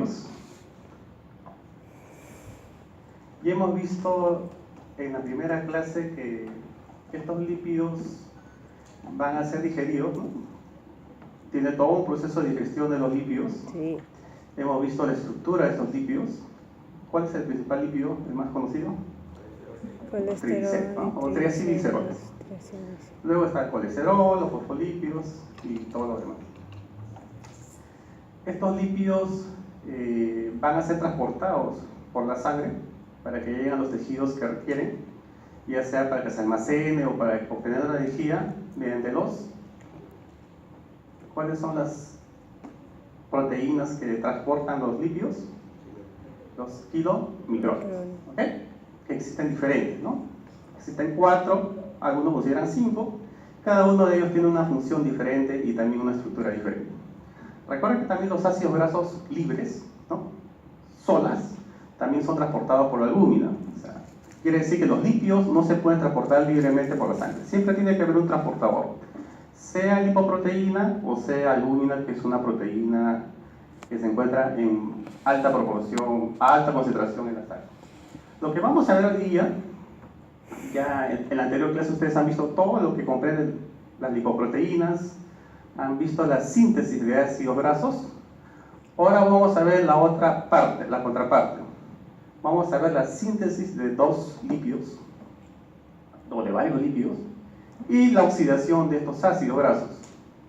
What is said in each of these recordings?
lípidos. Y hemos visto en la primera clase que estos lípidos van a ser digeridos, ¿no? Tiene todo un proceso de digestión de los lípidos. Sí. Hemos visto la estructura de estos lípidos. ¿Cuál es el principal lípido, el más conocido? Colesterol, ¿no? O triacilgliceroles. Luego está el colesterol, los fosfolípidos y todo lo demás. Estos lípidos van a ser transportados por la sangre para que lleguen a los tejidos que requieren, ya sea para que se almacene o para obtener la energía mediante los... ¿Cuáles son las proteínas que transportan los lípidos? Los kilomicrones, ¿ok? Que existen diferentes, ¿no? Existen 4, algunos consideran 5, cada uno de ellos tiene una función diferente y también una estructura diferente. Recuerden que también los ácidos grasos libres, ¿no? Solas, también son transportados por la albúmina. O sea, quiere decir que los lípidos no se pueden transportar libremente por la sangre. Siempre tiene que haber un transportador, sea lipoproteína o sea albúmina, que es una proteína que se encuentra en alta proporción, alta concentración en la sangre. Lo que vamos a ver hoy día, ya en la anterior clase ustedes han visto todo lo que comprenden las lipoproteínas, han visto la síntesis de ácidos grasos. Ahora vamos a ver la otra parte, la contraparte. Vamos a ver la síntesis de dos lípidos, o de varios lípidos, y la oxidación de estos ácidos grasos,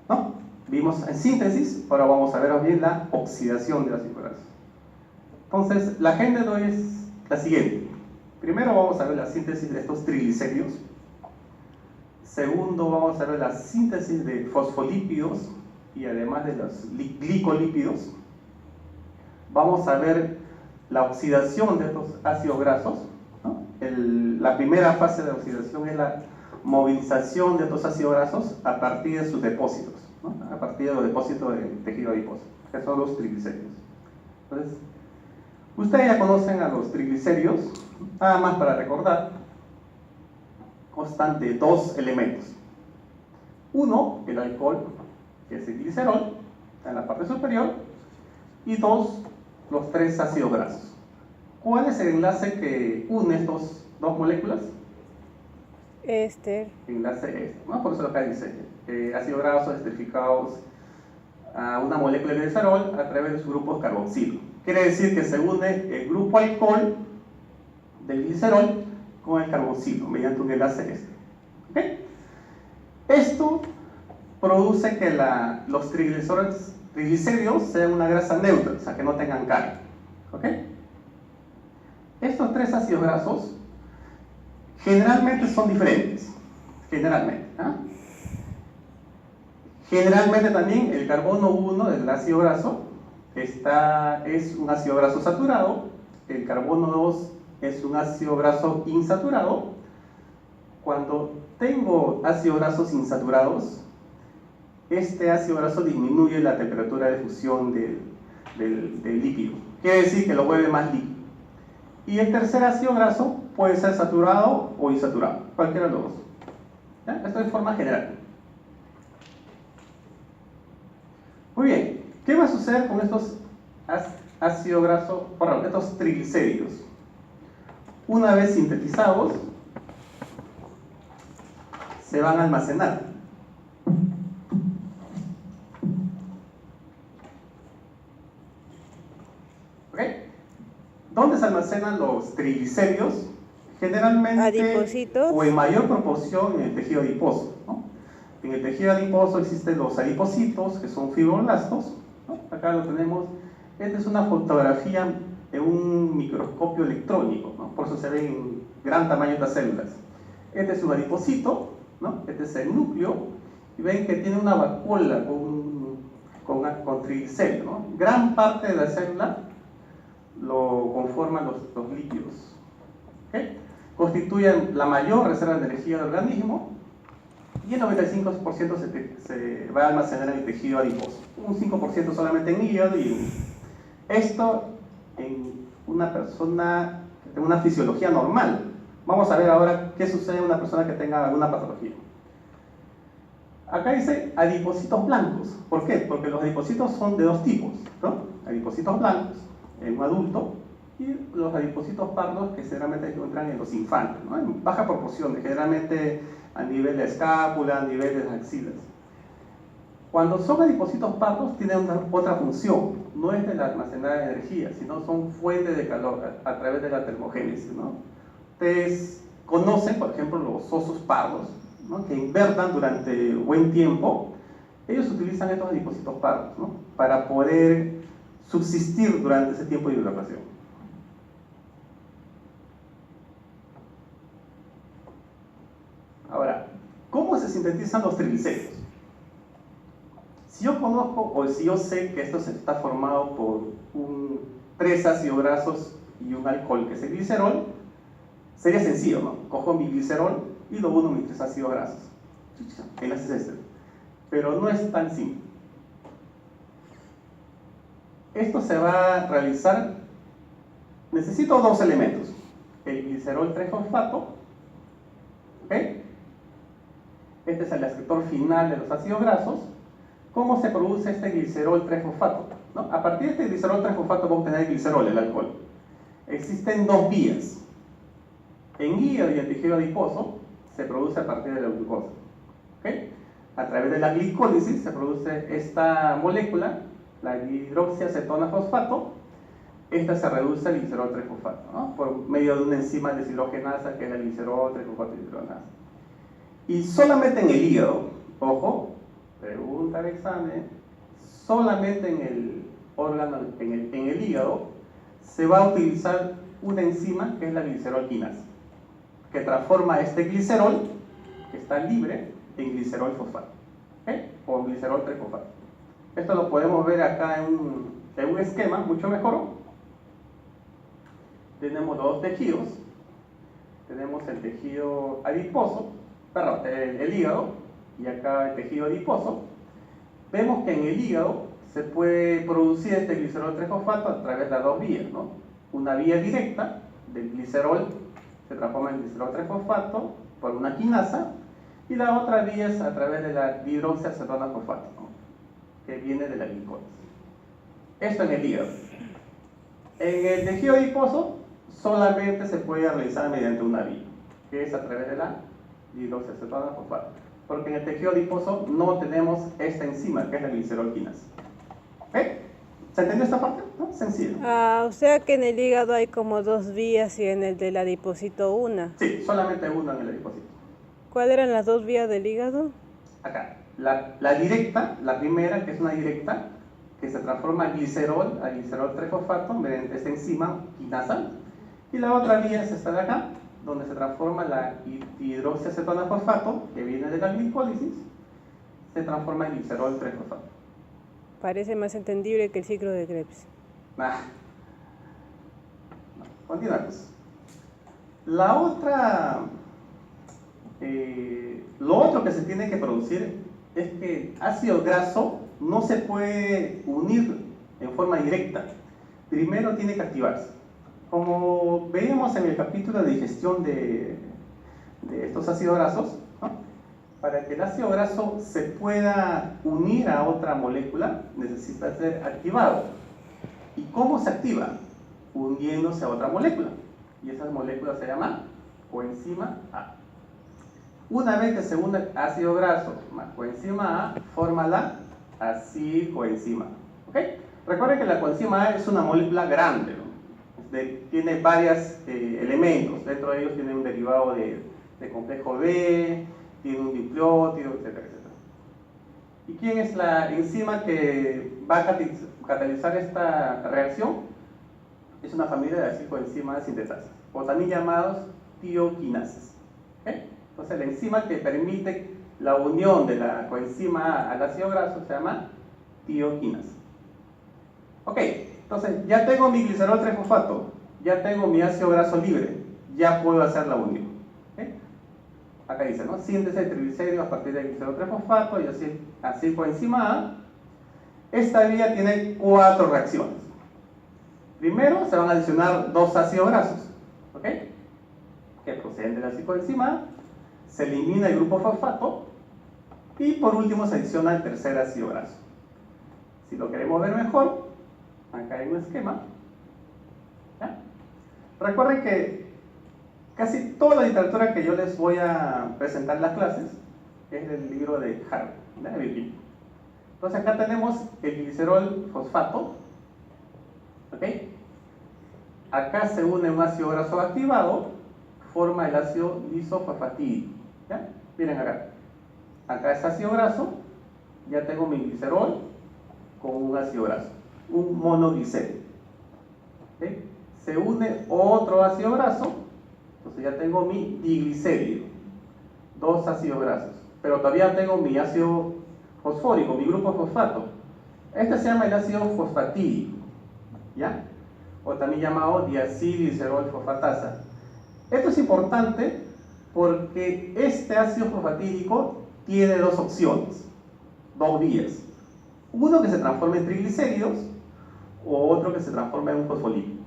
¿no? Vimos en síntesis, ahora vamos a ver bien la oxidación de ácidos grasos. Entonces, la agenda de hoy es la siguiente. Primero vamos a ver la síntesis de estos triglicéridos. Segundo, vamos a ver la síntesis de fosfolípidos y además de los glicolípidos. Vamos a ver la oxidación de estos ácidos grasos, ¿no? La primera fase de oxidación es la movilización de estos ácidos grasos a partir de sus depósitos, ¿no? A partir de los depósitos de tejido adiposo, que son los triglicéridos. Entonces, ustedes ya conocen a los triglicéridos, nada más para recordar, constan de dos elementos. Uno, el alcohol, que es el glicerol, está en la parte superior, y dos, los 3 ácidos grasos. ¿Cuál es el enlace que une estas dos moléculas? Éster. Enlace éster, ¿no? Por eso acá dice ácidos grasos esterificados a una molécula de glicerol a través de sus grupos carboxilo. Quiere decir que se une el grupo alcohol del glicerol con el carboxilo mediante un enlace éster. ¿Okay? Esto produce que los triglicéridos sean una grasa neutra, o sea que no tengan carga. ¿Okay? Estos 3 ácidos grasos generalmente son diferentes. Generalmente. Generalmente también el carbono 1 del ácido graso es un ácido graso saturado, el carbono 2 es un ácido graso insaturado. Cuando tengo ácidos grasos insaturados, este ácido graso disminuye la temperatura de fusión del lípido. Quiere decir que lo vuelve más líquido. Y el tercer ácido graso puede ser saturado o insaturado, cualquiera de los dos. ¿Ya? Esto de forma general. Muy bien, ¿qué va a suceder con estos ácidos grasos, perdón, estos triglicéridos? Una vez sintetizados, se van a almacenar. ¿Ok? ¿Dónde se almacenan los triglicéridos? Generalmente, adipocitos, o en mayor proporción en el tejido adiposo, ¿no? En el tejido adiposo existen los adipocitos, que son fibroblastos, ¿no? Acá lo tenemos. Esta es una fotografía en un microscopio electrónico, ¿no? Por eso se ven en gran tamaño estas células. Este es un adipocito, ¿no? Este es el núcleo, y ven que tiene una vacuola con triglicéridos, ¿no? Gran parte de la célula lo conforman los lípidos. ¿Okay? Constituyen la mayor reserva de energía del organismo y el 95% se va a almacenar en el tejido adiposo, un 5% solamente en hígado. Y esto en una persona que tenga una fisiología normal. Vamos a ver ahora qué sucede en una persona que tenga alguna patología. Acá dice adipocitos blancos. ¿Por qué? Porque los adipocitos son de dos tipos, ¿no? adipocitos blancos en un adulto y los adipocitos pardos que generalmente se encuentran en los infantes, ¿no? En baja proporción, generalmente a nivel de escápula, a nivel de las axilas. Cuando son adipocitos pardos tienen otra función, no es de la almacenada de energía, sino son fuentes de calor a través de la termogénesis, ¿no? Ustedes conocen, por ejemplo, los osos pardos, ¿no? Que invernan durante buen tiempo. Ellos utilizan estos adipocitos pardos, ¿no? Para poder subsistir durante ese tiempo de hibernación. Ahora, ¿cómo se sintetizan los triglicéridos? Si yo conozco o si yo sé que esto está formado por 3 ácidos grasos y un alcohol que es el glicerol, sería sencillo, ¿no? Cojo mi glicerol y lo uno a mis 3 ácidos grasos. Enlaces este. Pero no es tan simple. Esto se va a realizar, necesito 2 elementos, el glicerol 3-fosfato, ¿ok? Este es el descriptor final de los ácidos grasos. ¿Cómo se produce este glicerol 3-fosfato? ¿No? A partir de este glicerol 3-fosfato vamos a obtener el glicerol, el alcohol. Existen 2 vías. En hígado y en tejido adiposo se produce a partir de la glucosa, ¿ok? A través de la glicólisis se produce esta molécula, la hidroxiacetona fosfato. Esta se reduce al glicerol 3-fosfato, ¿no? Por medio de una enzima deshidrogenasa que es la glicerol 3-fosfato deshidrogenasa. Y solamente en el hígado, ojo, pregunta de examen, solamente en el órgano, en el hígado, se va a utilizar una enzima que es la glicerol quinasa, que transforma este glicerol, que está libre, en glicerol fosfato, ¿okay? O glicerol 3-fosfato. Esto lo podemos ver acá en un esquema mucho mejor. Tenemos 2 tejidos. Tenemos el tejido adiposo, perdón, el hígado, y acá el tejido adiposo. Vemos que en el hígado se puede producir este glicerol 3-fosfato a través de 2 vías, ¿no? Una vía directa del glicerol se transforma en glicerol 3-fosfato por una quinasa, y la otra vía es a través de la hidroxiacetona fosfato, ¿no? Que viene de la glicólisis. Esto en el hígado. En el tejido adiposo solamente se puede realizar mediante una vía, que es a través de la hidroxiacetona fosfato, porque en el tejido adiposo no tenemos esta enzima, que es la glicerol quinasa. ¿Ok? ¿Se entendió esta parte? ¿No? Sencillo. O sea que en el hígado hay como 2 vías y en el del adipocito una. Sí, solamente una en el adipocito. ¿Cuáles eran las 2 vías del hígado? Acá, la directa, la primera, que es una directa, que se transforma en glicerol a glicerol 3-fosfato mediante esta enzima quinasa, y la otra vía es esta de acá, donde se transforma la hidroxiacetona fosfato, que viene de la glicólisis, se transforma en glicerol 3-fosfato. Parece más entendible que el ciclo de Krebs. Continuamos. La otra, lo otro que se tiene que producir es que ácido graso no se puede unir en forma directa. Primero tiene que activarse. Como veíamos en el capítulo de digestión de estos ácidos grasos, ¿no? Para que el ácido graso se pueda unir a otra molécula, necesita ser activado. ¿Y cómo se activa? Uniéndose a otra molécula. Y esa molécula se llama coenzima A. Una vez que se une ácido graso más coenzima A, forma la acilcoenzima. ¿Ok? Recuerden que la coenzima A es una molécula grande, ¿no? Tiene varios elementos. Dentro de ellos tiene un derivado de complejo B, tiene un nucleótido, etcétera, etcétera. ¿Y quién es la enzima que va a catalizar esta reacción? Es una familia de acilcoenzimas sintesadas, o también llamados tioquinasas. ¿Okay? Entonces la enzima que permite la unión de la coenzima A al ácido graso se llama tioquinasa. Ok, entonces ya tengo mi glicerol 3-fosfato, ya tengo mi ácido graso libre, ya puedo hacer la unión. ¿Okay? Acá dice, ¿no? Síntesis de triglicéridos a partir del glicerol 3-fosfato y así coenzima A. Esta vía tiene 4 reacciones. Primero se van a adicionar 2 ácidos grasos, ¿ok? Que proceden de la acilcoenzima A. Se elimina el grupo fosfato y por último se adiciona el tercer ácido graso. Si lo queremos ver mejor, acá hay un esquema. ¿Ya? Recuerden que casi toda la literatura que yo les voy a presentar en las clases es del libro de Harvey, de Virginia. Entonces acá tenemos el glicerol fosfato, ¿ok? Acá se une un ácido graso activado, forma el ácido lisofosfatídico, ¿ya? Miren acá, acá es ácido graso, ya tengo mi glicerol con un ácido graso, un monoglicérido, ¿ok? Se une otro ácido graso, entonces ya tengo mi diglicérido, dos ácidos grasos, pero todavía tengo mi ácido fosfórico, mi grupo fosfato. Este se llama el ácido fosfatídico, ¿ya? O también llamado diacilglicerol fosfatasa. Esto es importante porque este ácido fosfatídico tiene dos opciones, dos vías. Uno que se transforma en triglicéridos o otro que se transforma en un fosfolípido,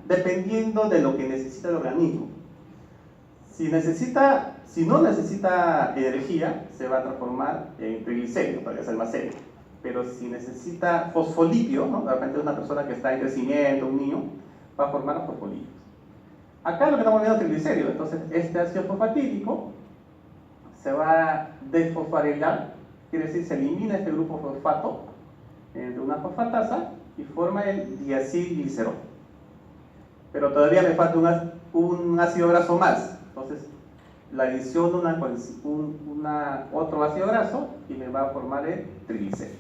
dependiendo de lo que necesita el organismo. Si no necesita energía, se va a transformar en triglicéridos para que se almacene. Pero si necesita fosfolípido, ¿no? De repente una persona que está en crecimiento, un niño, va a formar fosfolípidos. Acá lo que estamos viendo es triglicéridos, entonces este ácido fosfatídico se va a desfosforilar, quiere decir se elimina este grupo fosfato de una fosfatasa y forma el diacilglicerol. Pero todavía me falta un ácido graso más, entonces la adición otro ácido graso y me va a formar el triglicérido.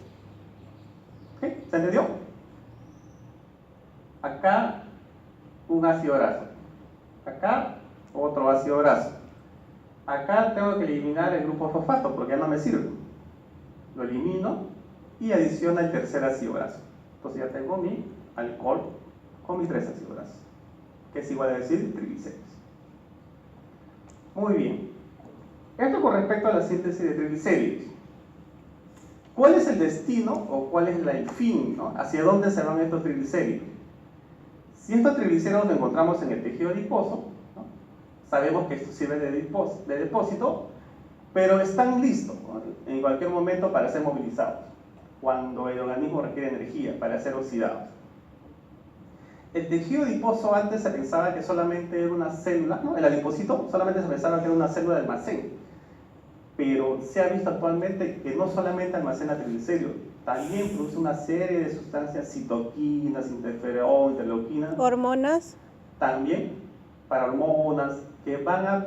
¿Ok? ¿Se entendió? Acá un ácido graso, acá otro ácido graso. Acá tengo que eliminar el grupo fosfato porque ya no me sirve. Lo elimino y adiciono el tercer ácido graso. Entonces ya tengo mi alcohol con mis tres ácidos grasos, que es igual a decir triglicéridos. Muy bien. Esto con respecto a la síntesis de triglicéridos. ¿Cuál es el destino o cuál es el fin, ¿no? ¿Hacia dónde se van estos triglicéridos? Si estos triglicéridos los encontramos en el tejido adiposo, ¿no? Sabemos que esto sirve de depósito, pero están listos, ¿no? En cualquier momento para ser movilizados, cuando el organismo requiere energía para ser oxidados. El tejido adiposo antes se pensaba que solamente era una célula, ¿no? El adipocito solamente se pensaba que era una célula de almacén, pero se ha visto actualmente que no solamente almacena triglicéridos, también produce una serie de sustancias citoquinas, interferón, interleuquinas. ¿Hormonas? También, para hormonas que van a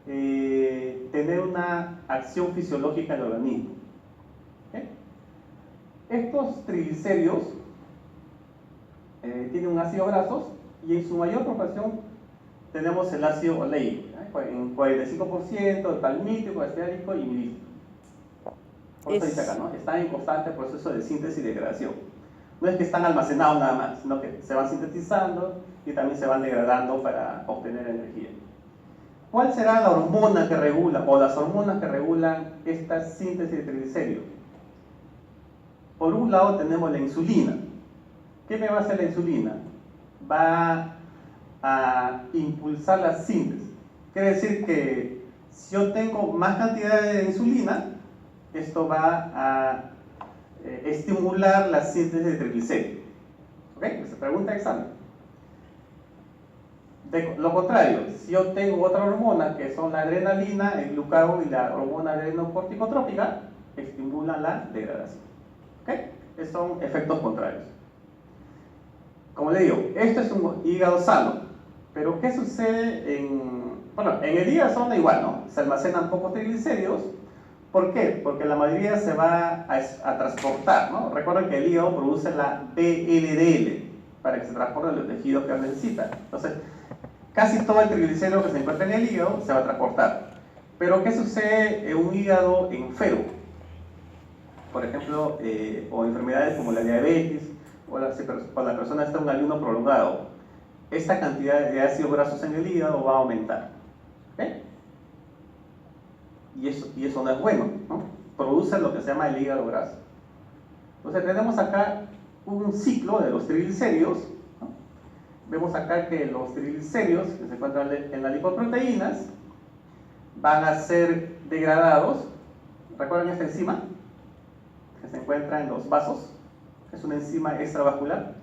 tener una acción fisiológica en el organismo. ¿Okay? Estos triglicéridos tienen un ácido graso y en su mayor proporción tenemos el ácido oleico, en 45% palmítico, esteárico y milítico. Por eso dice acá, ¿no? Están en constante proceso de síntesis y degradación. No es que están almacenados nada más, sino que se van sintetizando y también se van degradando para obtener energía. ¿Cuál será la hormona que regula, o las hormonas que regulan esta síntesis de triglicéridos? Por un lado tenemos la insulina. ¿Qué me va a hacer la insulina? Va a impulsar la síntesis. Quiere decir que si yo tengo más cantidad de insulina, esto va a estimular la síntesis de triglicéridos. ¿Ok? Se pregunta examen. De lo contrario, si yo tengo otra hormona que son la adrenalina, el glucagón y la hormona adrenocorticotrópica, estimulan la degradación. ¿Ok? Estos son efectos contrarios. Como le digo, esto es un hígado sano, pero ¿qué sucede en el hígado sano? Igual, ¿no? Se almacenan pocos triglicéridos. ¿Por qué? Porque la mayoría se va a transportar, ¿no? Recuerden que el hígado produce la VLDL para que se transporten los tejidos que necesita. Entonces, casi todo el triglicérido que se encuentra en el hígado se va a transportar. Pero ¿qué sucede en un hígado enfermo? Por ejemplo, o enfermedades como la diabetes, o cuando la persona está en un ayuno prolongado, esta cantidad de ácidos grasos en el hígado va a aumentar. ¿Okay? Y eso no es bueno, ¿no? Produce lo que se llama el hígado graso. Entonces tenemos acá un ciclo de los triglicéridos, ¿no? Vemos acá que los triglicéridos que se encuentran en las lipoproteínas van a ser degradados. ¿Recuerdan esta enzima? Que se encuentra en los vasos. Es una enzima extravascular.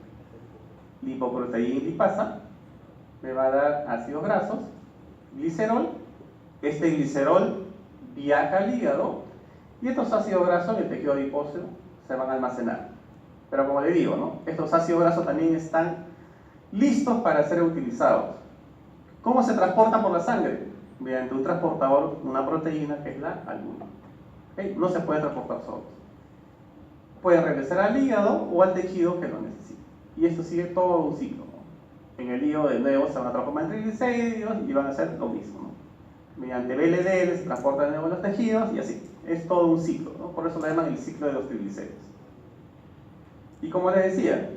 lipoproteína y lipasa, me va a dar ácidos grasos, glicerol. Este glicerol viaja al hígado y estos ácidos grasos en el tejido adiposo se van a almacenar. Pero como le digo, ¿no? Estos ácidos grasos también están listos para ser utilizados. ¿Cómo se transportan por la sangre? Mediante un transportador, una proteína que es la albúmina. ¿Okay? No se puede transportar solos. Pueden regresar al hígado o al tejido que lo necesite. Y esto sigue todo un ciclo, ¿no? En el hígado de nuevo se van a transformar en triglicéridos y van a hacer lo mismo, ¿no? Mediante BLDL se transportan de nuevo a los tejidos y así. Es todo un ciclo, ¿no? Por eso lo llaman el ciclo de los triglicéridos. Y como les decía,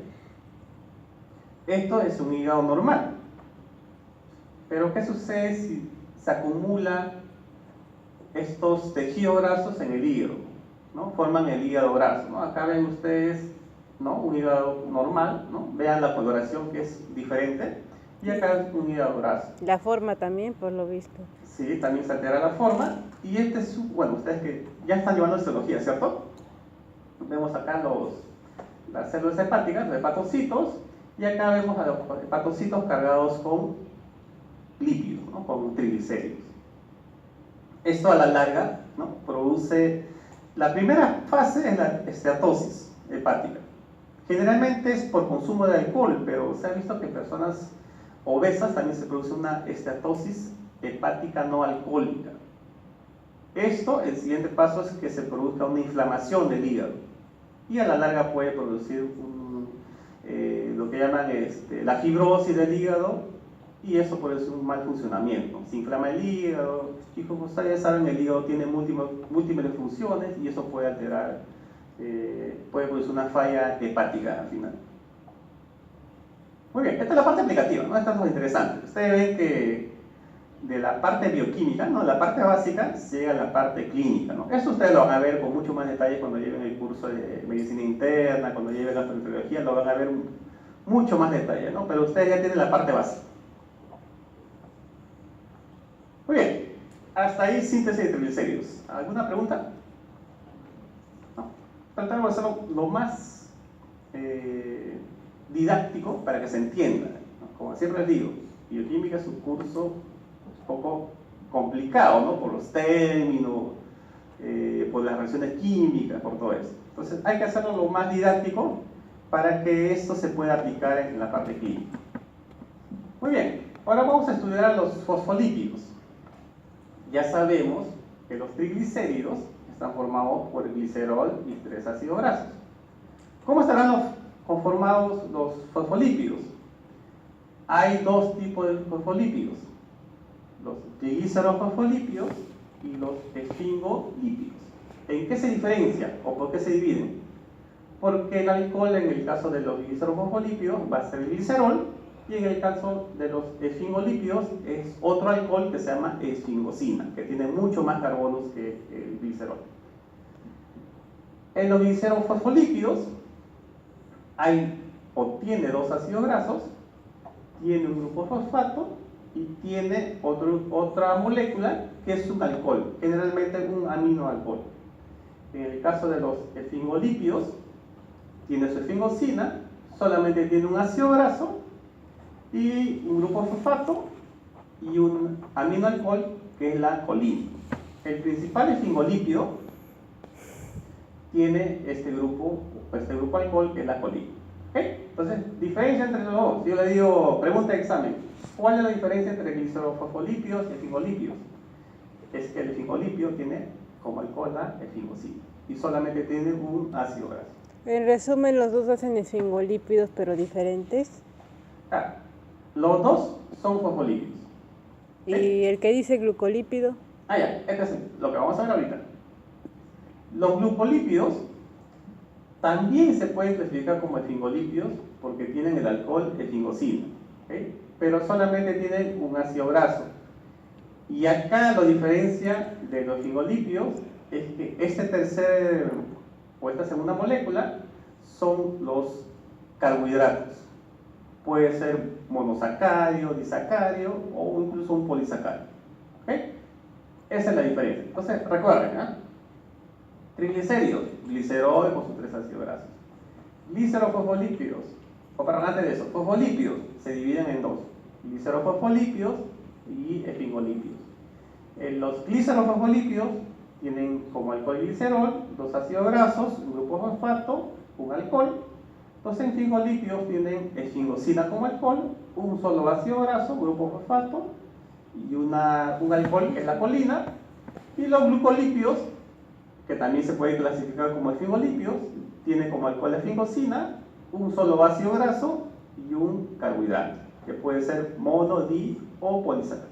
esto es un hígado normal. Pero ¿qué sucede si se acumulan estos tejidos grasos en el hígado, ¿no? Forman el hígado graso, ¿no? Acá ven ustedes, ¿no? Un hígado normal, ¿no? Vean la coloración que es diferente. Y acá es un hígado graso. La forma también, por lo visto. Sí, también se altera la forma. Y este es, bueno, ustedes que ya están llevando histología, ¿cierto? Vemos acá las células hepáticas, los hepatocitos. Y acá vemos a los hepatocitos cargados con lípidos, ¿no? Con triglicéridos. Esto a la larga, ¿no? Produce, la primera fase es la esteatosis hepática. Generalmente es por consumo de alcohol, pero se ha visto que en personas obesas también se produce una esteatosis hepática no alcohólica. Esto, el siguiente paso es que se produzca una inflamación del hígado y a la larga puede producir lo que llaman la fibrosis del hígado, y eso puede ser un mal funcionamiento. Se inflama el hígado y, como ustedes saben, el hígado tiene múltiples funciones y eso puede alterar, puede producir una falla hepática al final. Muy bien, esta es la parte aplicativa, ¿no? Esta es lo interesante. Ustedes ven que de la parte bioquímica, ¿no? La parte básica, llega a la parte clínica, ¿no? Eso ustedes lo van a ver con mucho más detalle cuando lleven el curso de medicina interna, cuando lleven la gastroenterología, lo van a ver mucho más detalle, ¿no? Pero ustedes ya tienen la parte básica. Muy bien, hasta ahí síntesis de triglicéridos. ¿Alguna pregunta? No. Tratamos de hacerlo lo más didáctico para que se entienda, ¿no? Como siempre les digo, bioquímica es un curso un poco complicado, ¿no? Por los términos, por las reacciones químicas, por todo eso. Entonces hay que hacerlo lo más didáctico para que esto se pueda aplicar en la parte clínica. Muy bien, ahora vamos a estudiar los fosfolípidos. Ya sabemos que los triglicéridos están formados por el glicerol y 3 ácidos grasos. ¿Cómo estarán conformados los fosfolípidos? Hay dos tipos de fosfolípidos: los glicerofosfolípidos y los esfingolípidos. ¿En qué se diferencian o por qué se dividen? Porque el alcohol, en el caso de los glicerofosfolípidos, va a ser el glicerol, y en el caso de los esfingolípidos es otro alcohol que se llama esfingosina, que tiene mucho más carbonos que el glicerol. En los glicerofosfolípidos tiene 2 ácidos grasos, tiene un grupo fosfato y tiene otra molécula que es un alcohol, generalmente un aminoalcohol. En el caso de los esfingolípidos, tiene su esfingosina, solamente tiene un ácido graso y un grupo fosfato y un aminoalcohol que es la colina. El principal esfingolípido tiene este grupo alcohol que es la colina. ¿Okay? Entonces, diferencia entre los dos. Yo le digo, pregunta de examen, ¿cuál es la diferencia entre glicerofosfolípidos y esfingolípidos? Es que el esfingolípido tiene como alcohol la esfingosina y solamente tiene un ácido graso. En resumen, los dos hacen esfingolípidos, pero diferentes. Los dos son fosfolípidos. ¿Y el que dice glucolípido? Ya, este es lo que vamos a ver ahorita. Los glucolípidos también se pueden clasificar como esfingolípidos porque tienen el alcohol esfingosina, ¿okay? Pero solamente tienen un ácido graso. Y acá la diferencia de los esfingolípidos es que esta segunda molécula son los carbohidratos. Puede ser monosacárido, disacario o incluso un polisacárido. ¿Okay? Esa es la diferencia. Entonces, recuerden, triglicéridos, glicerol con sus 3 ácidos grasos. Glicerofosfolípidos, O perdón, antes de eso, fosfolípidos se dividen en dos: glicerofosfolípidos y epingolípidos. Los glicerofosfolípidos tienen como alcohol glicerol, dos ácidos grasos, un grupo fosfato, un alcohol. Los epingolípidos tienen esfingosina como alcohol, un solo ácido graso, grupo fosfato, y un alcohol, que es la colina. Y los glucolípidos, que también se pueden clasificar como esfingolípidos, tienen como alcohol la esfingosina, un solo ácido graso y un carbohidrato, que puede ser mono, di o polisacárido.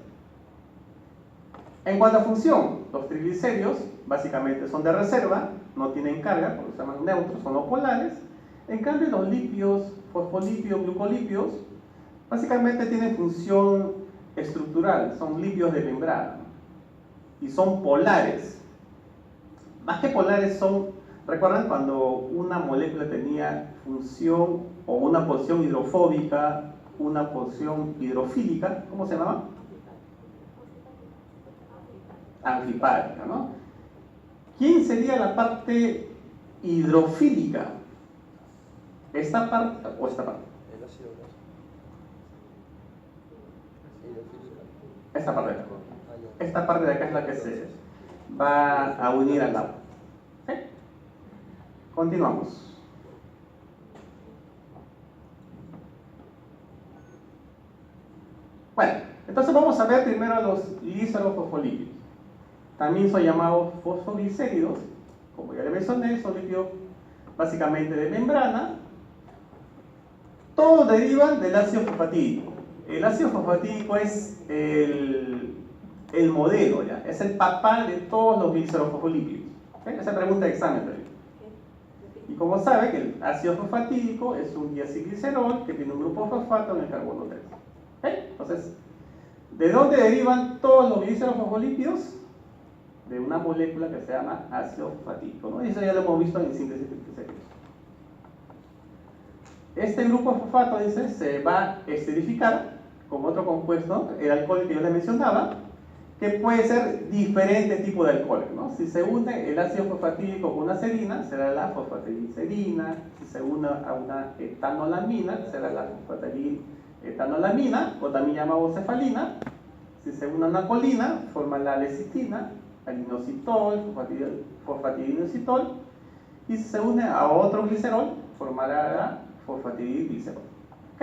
En cuanto a función, los triglicéridos básicamente son de reserva, no tienen carga, porque se llaman neutros, son no polares. En cambio, los lípidos, fosfolípidos, glucolípidos, básicamente tienen función estructural, son lípidos de membrana y son polares. Más que polares son, ¿recuerdan cuando una molécula tenía función o una posición hidrofóbica, una posición hidrofílica? ¿Cómo se llamaba? Anfipática, ¿no? ¿Quién sería la parte hidrofílica? ¿Esta parte o esta parte? El ácido graso. Esta parte de acá. Esta parte de acá es la que se va a unir al agua. ¿Sí? Continuamos. Bueno, entonces vamos a ver primero los glicerofosfolípidos. También son llamados fosfoglicéridos. Como ya le mencioné, son lípidos básicamente de membrana. Todos derivan del ácido fosfatídico. El ácido fosfatídico es el modelo, ¿ya? Es el papá de todos los glicerofosfolípidos. ¿Okay? Esa pregunta de examen también. Y como sabe que el ácido fosfatídico es un diacilglicerol que tiene un grupo fosfato en el carbono 3. ¿Okay? Entonces, ¿de dónde derivan todos los glicerofosfolípidos? De una molécula que se llama ácido fosfatídico, ¿no? Y eso ya lo hemos visto en síntesis de triglicéridos. Este grupo fosfato, dice, se va a esterificar con otro compuesto, el alcohol que yo le mencionaba, que puede ser diferentes tipos de alcoholes, ¿no? Si se une el ácido fosfatídico con una serina, será la fosfatidilcerina. Si se une a una etanolamina, será la fosfatidiletanolamina, o también llamado cefalina. Si se une a una colina, forma la lecitina, alinositol, fosfatidilinositol. Y si se une a otro glicerol, formará la fosfatidilglicerol. ¿Ok?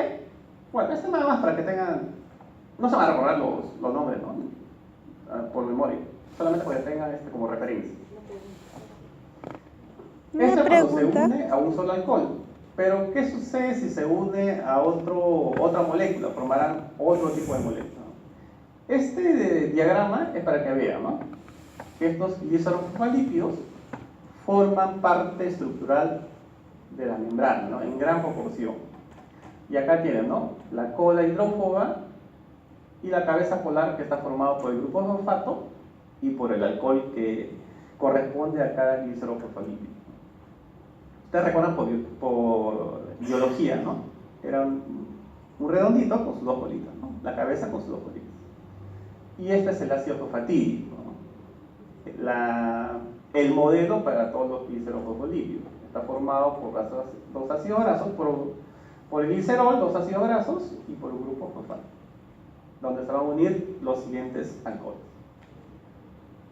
Bueno, esto nada más para que tengan, no se van a recordar los nombres, ¿no? Por memoria, solamente para que tengan como referencia. Esto cuando se une a un solo alcohol. Pero ¿qué sucede si se une a otra molécula? Formarán otro tipo de molécula, ¿no? Este diagrama es para que vean, ¿no? Que estos glicerofosfolípidos forman parte estructural de la membrana, ¿no? En gran proporción. Y acá tienen, ¿no? La cola hidrófoba y la cabeza polar, que está formado por el grupo fosfato y por el alcohol que corresponde a cada glicerofosfolípido. Ustedes recuerdan por biología, ¿no? Era un redondito con sus dos bolitas, ¿no? La cabeza con sus dos bolitas. Y este es el ácido fosfatídico, ¿no? El modelo para todos los glicerofosfolípidos. Está formado por dos ácidos grasos, por el glicerol, dos ácidos grasos, y por un grupo fosfato, donde se van a unir los siguientes alcoholes.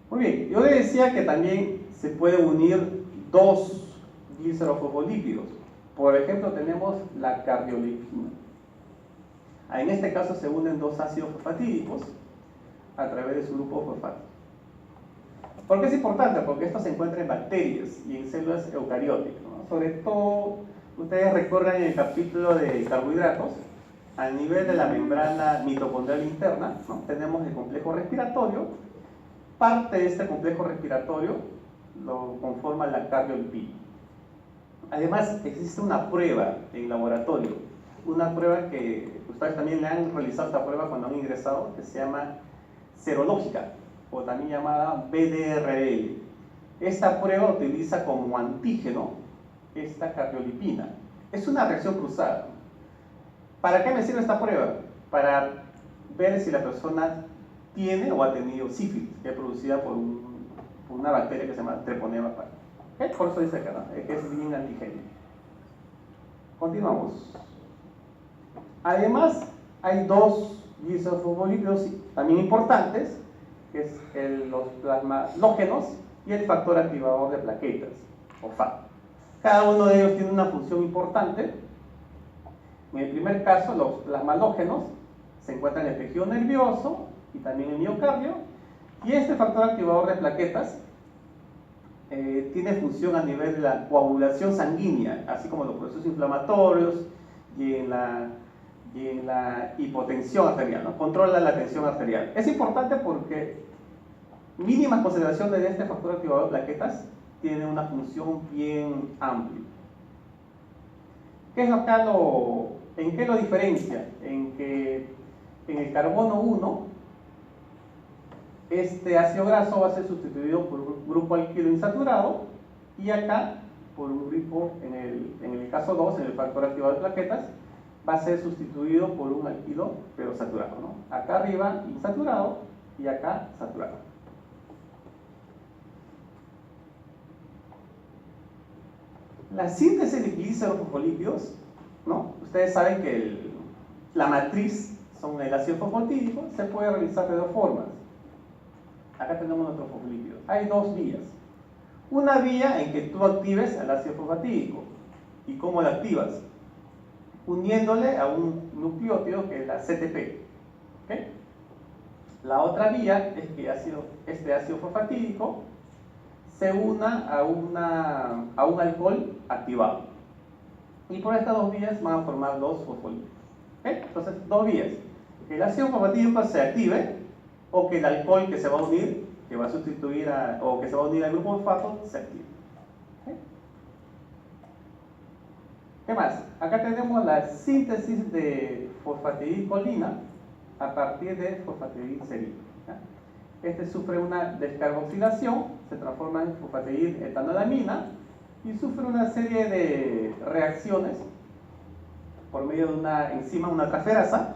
Muy bien, yo le decía que también se pueden unir dos glicerofosfolípidos. Por ejemplo, tenemos la cardiolipina. En este caso se unen dos ácidos fosfatídicos a través de su grupo fosfato. ¿Por qué es importante? Porque esto se encuentra en bacterias y en células eucarióticas, ¿no? Sobre todo, ustedes recuerdan en el capítulo de carbohidratos, a nivel de la membrana mitocondrial interna, ¿no? Tenemos el complejo respiratorio. Parte de este complejo respiratorio lo conforma la cardiolipina. Además, existe una prueba en laboratorio, una prueba que ustedes también le han realizado esta prueba cuando han ingresado, que se llama serológica, o también llamada BDRL. Esta prueba utiliza como antígeno esta cardiolipina. Es una reacción cruzada. ¿Para qué me sirve esta prueba? Para ver si la persona tiene o ha tenido sífilis, que es producida por una bacteria que se llama Treponema pari. Por eso dice acá, ¿no? Que es bien antigénico. Continuamos. Además, hay dos glicosfosfolípidos también importantes, que es los plasmalógenos y el factor activador de plaquetas, o FAP. Cada uno de ellos tiene una función importante. En el primer caso, los plasmalógenos se encuentran en el tejido nervioso y también en el miocardio, y este factor activador de plaquetas tiene función a nivel de la coagulación sanguínea, así como los procesos inflamatorios y en la hipotensión arterial, ¿no? Controla la tensión arterial. Es importante porque mínimas concentraciones de este factor activador de plaquetas tienen una función bien amplia. ¿Qué es acá en qué lo diferencia? En que en el carbono 1, este ácido graso va a ser sustituido por un grupo alquilo insaturado, y acá por un grupo, en el caso 2, en el factor activador de plaquetas, va a ser sustituido por un alquilo pero saturado, ¿no? Acá arriba insaturado y acá saturado. La síntesis de glicerofosfolípidos, ¿no? Ustedes saben que la matriz son el ácido fosfatídico, se puede realizar de dos formas. Acá tenemos nuestros fosfolípidos. Hay dos vías. Una vía en que tú actives el ácido fosfatídico. ¿Y cómo lo activas? Uniéndole a un nucleótido que es la CTP. ¿Okay? La otra vía es que este ácido fosfatídico se una a un alcohol activado. Y por estas dos vías van a formar dos fosfolípidos. ¿Okay? Entonces, dos vías. Que el ácido fosfatídico se active, o que el alcohol que se va a unir, que va a sustituir o que se va a unir al grupo fosfato, se active. ¿Okay? ¿Qué más? Acá tenemos la síntesis de fosfatidilcolina a partir de fosfatidilserina. Este sufre una descarboxilación, se transforma en fosfatidiletanolamina y sufre una serie de reacciones por medio de una enzima, una transferasa,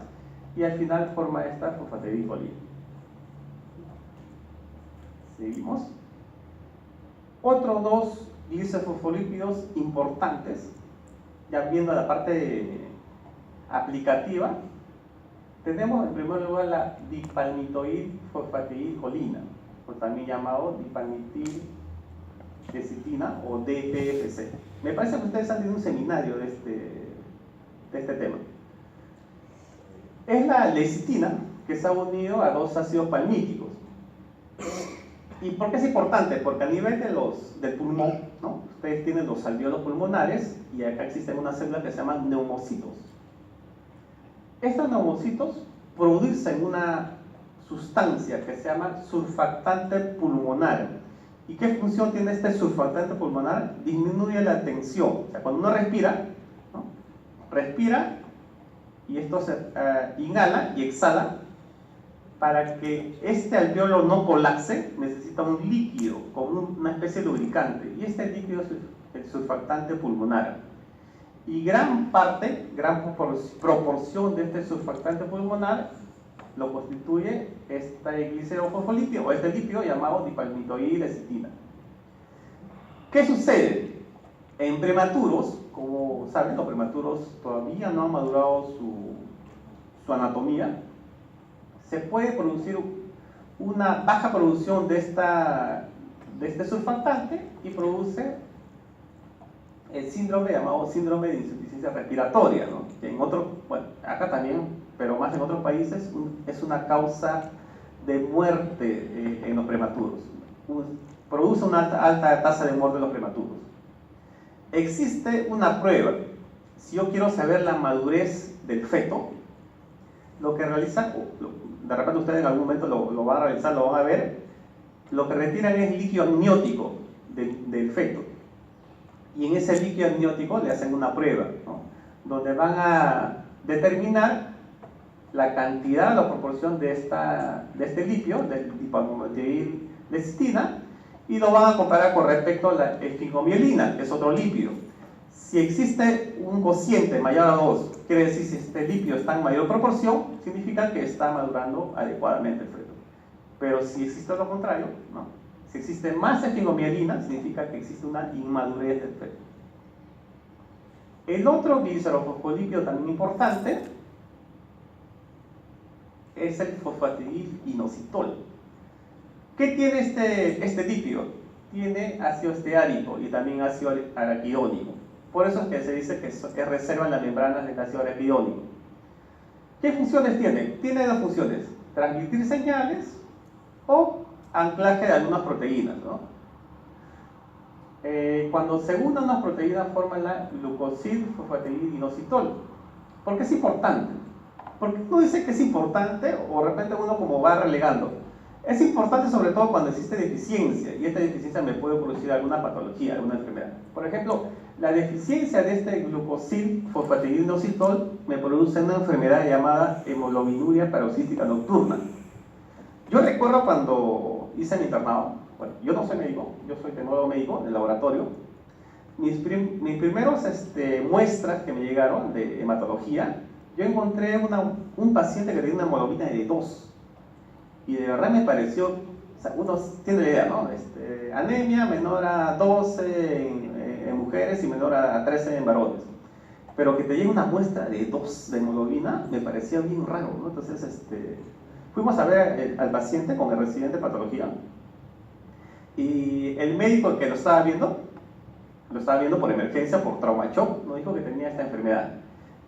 y al final forma esta fosfatidilcolina. Seguimos. Otros dos glicosfosfolípidos importantes, ya viendo la parte aplicativa, tenemos en primer lugar la dipalmitoidfosfatidilcolina, o también llamado dipalmitildecitina o DPFC. Me parece que ustedes han tenido un seminario de este tema. Es la lecitina que se ha unido a dos ácidos palmíticos. ¿Y por qué es importante? Porque a nivel del pulmón, ¿no? Ustedes tienen los alveolos pulmonares y acá existen unas células que se llaman neumocitos. Estos neumocitos producen una sustancia que se llama surfactante pulmonar. ¿Y qué función tiene este surfactante pulmonar? Disminuye la tensión. O sea, cuando uno respira, ¿no? Respira y esto se inhala y exhala. Para que este alveolo no colapse, necesita un líquido, como una especie de lubricante. Y este líquido es el surfactante pulmonar. Y gran proporción de este surfactante pulmonar lo constituye este glicerofosfolípido, o este lípido llamado dipalmitoidlecitina. ¿Qué sucede? En prematuros, como saben, los prematuros todavía no han madurado su anatomía. Se puede producir una baja producción de este surfactante y produce el síndrome llamado síndrome de insuficiencia respiratoria, ¿no? Que bueno, acá también, pero más en otros países, es una causa de muerte en los prematuros. Produce una alta tasa de muerte en los prematuros. Existe una prueba. Si yo quiero saber la madurez del feto, lo que realizan, de repente ustedes en algún momento lo van a realizar, lo van a ver, lo que retiran es líquido amniótico del feto. Y en ese líquido amniótico le hacen una prueba, ¿no? Donde van a determinar la cantidad, la proporción de este lípido, del dipalmitoidlecitina, y lo van a comparar con respecto a la esfingomielina, que es otro lípido. Si existe un cociente mayor a 2, quiere decir si este lípido está en mayor proporción, significa que está madurando adecuadamente el feto. Pero si existe lo contrario, no. Si existe más esfingomielina, significa que existe una inmadurez del feto. El otro glicerofosfolípido también importante es el fosfatidilinositol. ¿Qué tiene este lípido? Tiene ácido esteárico y también ácido araquidónico. Por eso es que se dice que reserva en las membranas del ácido araquidónico. ¿Qué funciones tiene? Tiene dos funciones: transmitir señales o anclaje de algunas proteínas, ¿no? Cuando se unen unas proteínas forman la glucosilfosfatidilinositol. ¿Por qué es importante? Porque uno dice que es importante o de repente uno como va relegando. Es importante sobre todo cuando existe deficiencia, y esta deficiencia me puede producir alguna patología, alguna enfermedad. Por ejemplo, la deficiencia de este glucosilfosfatidilinositol me produce una enfermedad llamada hemoglobinuria paroxística nocturna. Yo recuerdo cuando hice mi internado, bueno, yo no soy médico, yo soy tecnólogo médico del laboratorio. Mis primeros muestras que me llegaron de hematología, yo encontré un paciente que tenía una hemoglobina de 2. Y de verdad me pareció, o sea, uno tiene la idea, ¿no? Anemia menor a 12 en mujeres y menor a 13 en varones. Pero que te llegue una muestra de 2 de hemoglobina me parecía bien raro, ¿no? Entonces, fuimos a ver al paciente con el residente de patología. Y el médico que lo estaba viendo por emergencia, por trauma shock, nos dijo que tenía esta enfermedad,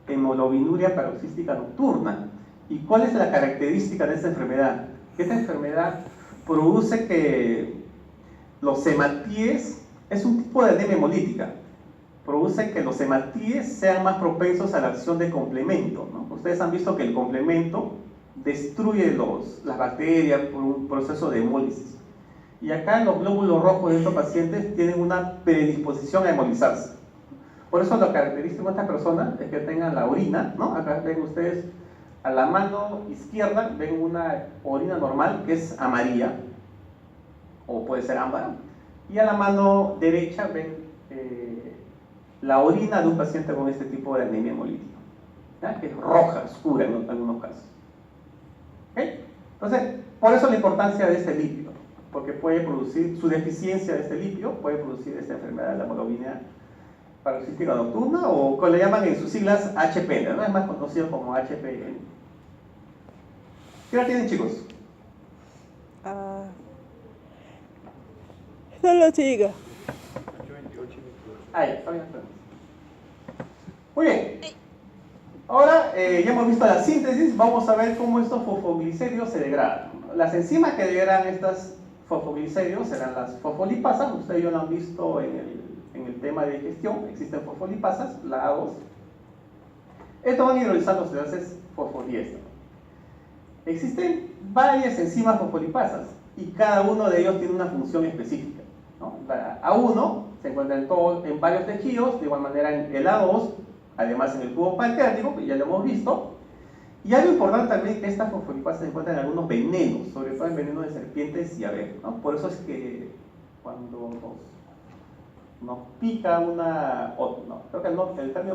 hemoglobinuria paroxística nocturna. ¿Y cuál es la característica de esta enfermedad? Esta enfermedad produce que los hematíes, es un tipo de anemia hemolítica, produce que los hematíes sean más propensos a la acción de complemento, ¿no? Ustedes han visto que el complemento destruye las bacterias por un proceso de hemólisis. Y acá los glóbulos rojos de estos pacientes tienen una predisposición a hemolizarse. Por eso lo característico de esta persona es que tengan la orina, ¿no? Acá ven ustedes a la mano izquierda, ven una orina normal que es amarilla, o puede ser ámbar, y a la mano derecha ven la orina de un paciente con este tipo de anemia hemolítica, ¿ya? Que es roja, oscura en algunos casos. ¿Okay? Entonces, por eso la importancia de este lípido, porque puede producir, su deficiencia de este lípido puede producir esta enfermedad de la hemoglobina paroxística nocturna, o que le llaman en sus siglas HPN, ¿no? Es más conocido como HPN. ¿Qué edad tienen, chicos? No lo siga. Ahí, está bien. Muy bien. Ahora ya hemos visto la síntesis, vamos a ver cómo estos fosfoglicéridos se degradan. Las enzimas que degradan estos fosfoglicéridos serán las fosfolipasas. Ustedes ya lo han visto en el tema de digestión, existen fosfolipasas, la A2. Estos van a hidrolizar los enlaces fosfodiéster. Existen varias enzimas fosfolipasas y cada uno de ellos tiene una función específica, ¿no? La A1 se encuentra en varios tejidos, de igual manera en el A2, además en el tubo pancreático, que ya lo hemos visto. Y algo importante también que estas fosfolipasas se encuentran en algunos venenos, sobre todo en venenos de serpientes y abejas, ¿no? Por eso es que cuando nos pica creo que el término